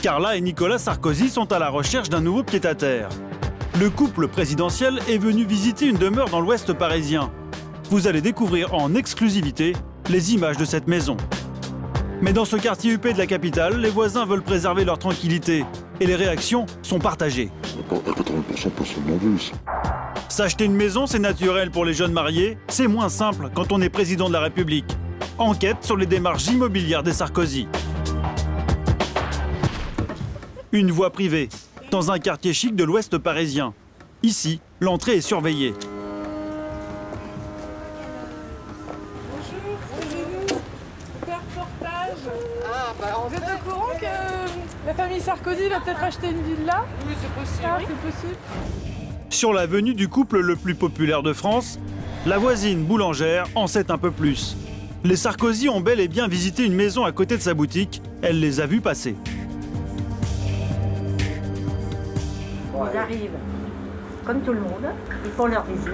Carla et Nicolas Sarkozy sont à la recherche d'un nouveau pied-à-terre. Le couple présidentiel est venu visiter une demeure dans l'ouest parisien. Vous allez découvrir en exclusivité les images de cette maison. Mais dans ce quartier huppé de la capitale, les voisins veulent préserver leur tranquillité et les réactions sont partagées. À 80%, personne n'en veut ici. S'acheter une maison, c'est naturel pour les jeunes mariés, c'est moins simple quand on est président de la République. Enquête sur les démarches immobilières des Sarkozy. Une voie privée, dans un quartier chic de l'ouest parisien. Ici, l'entrée est surveillée. Vous êtes au courant que la famille Sarkozy va peut-être acheter une villa? Oui, c'est possible. Ah, c'est possible. Sur la venue du couple le plus populaire de France, la voisine boulangère en sait un peu plus. Les Sarkozy ont bel et bien visité une maison à côté de sa boutique. Elle les a vus passer. Ils arrivent comme tout le monde, ils font leur visite,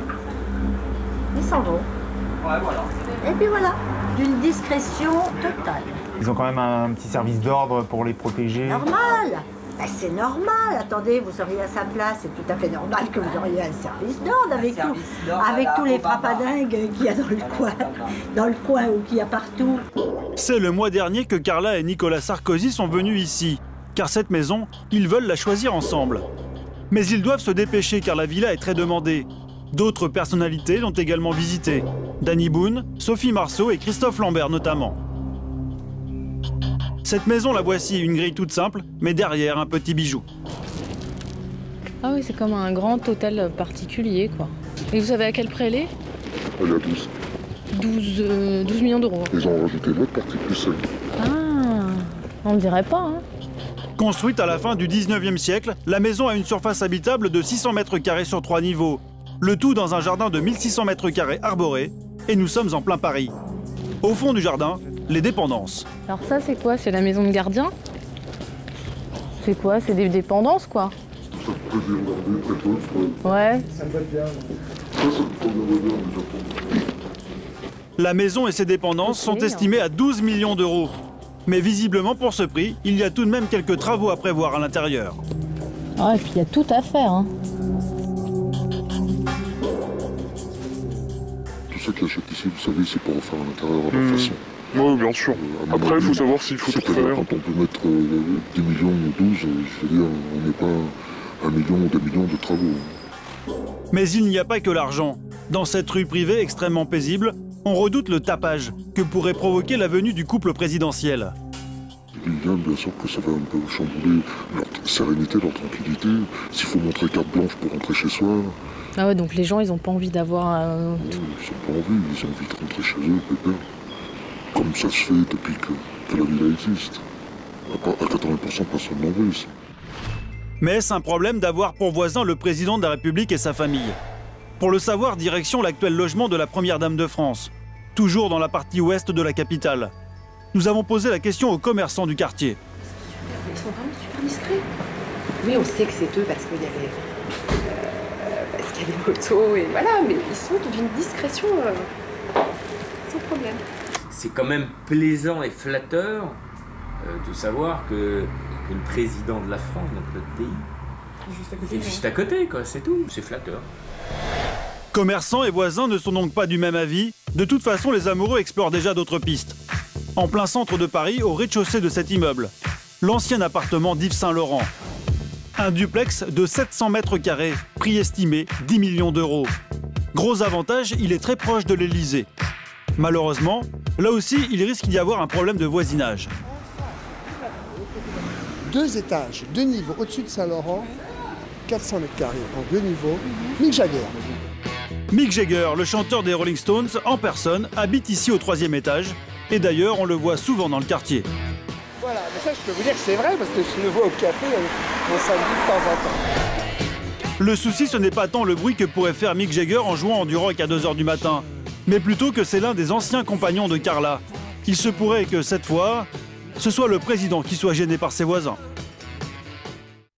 ils s'en vont. Ouais, voilà. Et puis voilà, d'une discrétion totale. Ils ont quand même un petit service d'ordre pour les protéger. Normal. Ben, c'est normal. Attendez, vous seriez à sa place, c'est tout à fait normal que vous auriez un service d'ordre avec tous les frappadingues qu'il y a dans le coin ou qu'il y a partout. C'est le mois dernier que Carla et Nicolas Sarkozy sont venus ici, car cette maison, ils veulent la choisir ensemble. Mais ils doivent se dépêcher car la villa est très demandée. D'autres personnalités l'ont également visitée. Danny Boone, Sophie Marceau et Christophe Lambert notamment. Cette maison, la voici, une grille toute simple, mais derrière un petit bijou. Ah oui, c'est comme un grand hôtel particulier, quoi. Et vous savez à quel prix elle est? Elle est à 12. 12 millions d'euros. Ils ont rajouté l'autre partie plus seule. Ah, on ne dirait pas, hein. Construite à la fin du 19e siècle, la maison a une surface habitable de 600 mètres carrés sur 3 niveaux. Le tout dans un jardin de 1600 mètres carrés arboré. Et nous sommes en plein Paris. Au fond du jardin, les dépendances. Alors ça, c'est quoi? C'est la maison de gardien? C'est quoi? C'est des dépendances, quoi? Ça peut bien regarder près d'autres. Ouais. Ça peut bien regarder déjà. La maison et ses dépendances sont estimées à 12 millions d'euros. Mais visiblement, pour ce prix, il y a tout de même quelques travaux à prévoir à l'intérieur. Ah, et puis il y a tout à faire, hein. Tous ceux qui achètent ici, vous savez, c'est pour refaire à l'intérieur à leur façon. Oui, bien sûr. Après, il faut savoir s'il faut tout faire. Quand on peut mettre 10 millions ou 12, je veux dire, on n'est pas 1 million ou 2 millions de travaux. Mais il n'y a pas que l'argent. Dans cette rue privée extrêmement paisible, on redoute le tapage que pourrait provoquer la venue du couple présidentiel. Bien sûr que ça va un peu chambouler leur sérénité, leur tranquillité. S'il faut montrer carte blanche pour rentrer chez soi. Ah ouais, donc les gens, ils n'ont pas envie d'avoir... Ils n'ont pas envie, ils ont envie de rentrer chez eux, pépère. Comme ça se fait depuis que la villa existe. À 80%, personne n'en veut ici. Mais est-ce un problème d'avoir pour voisin le président de la République et sa famille? Pour le savoir, direction l'actuel logement de la première dame de France, toujours dans la partie ouest de la capitale. Nous avons posé la question aux commerçants du quartier. Ils sont vraiment super discrets. Oui, on sait que c'est eux parce qu'il y a des motos et voilà, mais ils sont d'une discrétion sans problème. C'est quand même plaisant et flatteur de savoir que le président de la France, donc notre pays, est juste à côté, quoi, c'est tout, c'est flatteur. Commerçants et voisins ne sont donc pas du même avis. De toute façon, les amoureux explorent déjà d'autres pistes. En plein centre de Paris, au rez-de-chaussée de cet immeuble, l'ancien appartement d'Yves Saint-Laurent. Un duplex de 700 mètres carrés, prix estimé 10 millions d'euros. Gros avantage, il est très proche de l'Élysée. Malheureusement, là aussi, il risque d'y avoir un problème de voisinage. 2 étages, 2 niveaux, au-dessus de Saint-Laurent, 400 mètres carrés en 2 niveaux. Mick Jagger. Mick Jagger, le chanteur des Rolling Stones, en personne, habite ici au 3e étage. Et d'ailleurs, on le voit souvent dans le quartier. Voilà, mais ça, je peux vous dire que c'est vrai, parce que je le vois au café mon samedi de temps en temps. Le souci, ce n'est pas tant le bruit que pourrait faire Mick Jagger en jouant du rock à 2 h du matin, mais plutôt que c'est l'un des anciens compagnons de Carla. Il se pourrait que cette fois, ce soit le président qui soit gêné par ses voisins.